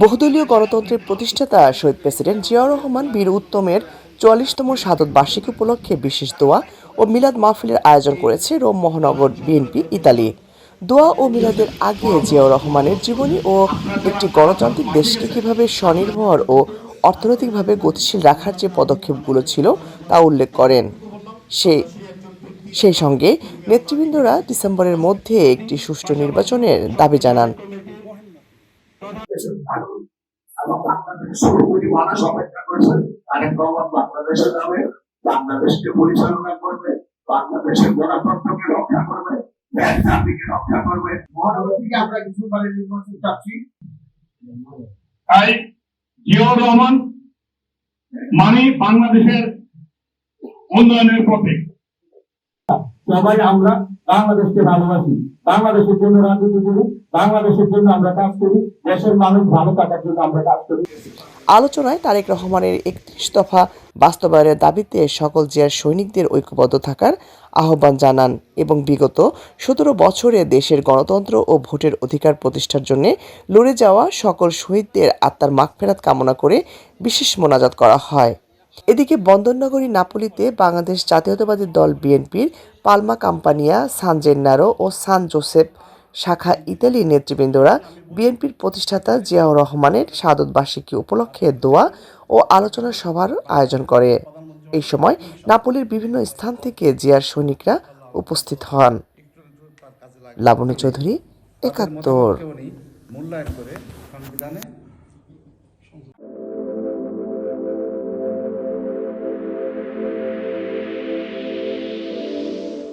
বহুদলীয় গণতন্ত্রের প্রতিষ্ঠাতা শহীদ প্রেসিডেন্ট জিয়াউর রহমান বীর উত্তমের ৪৪তম শাহাদত বার্ষিকী উপলক্ষে বিশেষ দোয়া ও মিলাদ মাহফিলের আয়োজন করেছে রোম মহানগর বিএনপি ইতালি। দোয়া ও মিলাদের আগে জিয়াউর রহমানের জীবনী ও একটি গণতান্ত্রিক দেশকে কিভাবে স্বনির্ভর ও অর্থনৈতিকভাবে গতিশীল রাখার যে পদক্ষেপগুলো ছিল তা উল্লেখ করেন। সেই সেই সঙ্গে নেতৃবৃন্দরা ডিসেম্বরের মধ্যে একটি সুষ্ঠু নির্বাচনের দাবি জানান। এবং বাংলাদেশের সর্বোপরি মানুষ অপেক্ষা করছে আরেক ভবন বাংলাদেশে যাবে, বাংলাদেশকে পরিচালনা করবে, বাংলাদেশের গণতন্ত্রকে রক্ষা করবে, জাতিকে রক্ষা করবে। মহানগর থেকে আমরা কিছু মানে নির্বাচন চাচ্ছি। তাই জিয়াউর রহমান মানে বাংলাদেশের উন্নয়নের পথে। সবাই আমরা বাংলাদেশকে ভালোবাসি, বাংলাদেশের জন্য রাজনীতি করি, বাংলাদেশের জন্য আমরা কাজ করি, দেশের মানুষ ভালো থাকার জন্য আমরা কাজ করি। আলোচনায় তারেক রহমানের ৩১ দফা বাস্তবায়নের দাবিতে সকল জিয়ার সৈনিকদের ঐক্যবদ্ধ থাকার আহ্বান জানান এবং বিগত ১৭ বছরে দেশের গণতন্ত্র ও ভোটের অধিকার প্রতিষ্ঠার জন্য লড়ে যাওয়া সকল শহীদদের আত্মার মাগফেরাত কামনা করে বিশেষ মোনাজাত করা হয়। এদিকে বন্দরনগরী নাপোলিতে বাংলাদেশ জাতীয়তাবাদী দল বিএনপির পালমা কাম্পানিয়া, সান জেন্নারো ও সান জোসেফ শাখা ইতালির নেতৃবৃন্দরা বিএনপির প্রতিষ্ঠাতা জিয়াউর রহমানের শাহাদত বার্ষিকী উপলক্ষে দোয়া ও আলোচনা সভার আয়োজন করে। এই সময় নাপোলির বিভিন্ন স্থান থেকে জিয়ার সৈনিকরা উপস্থিত হন। লাবণ্য চৌধুরী, ৭১।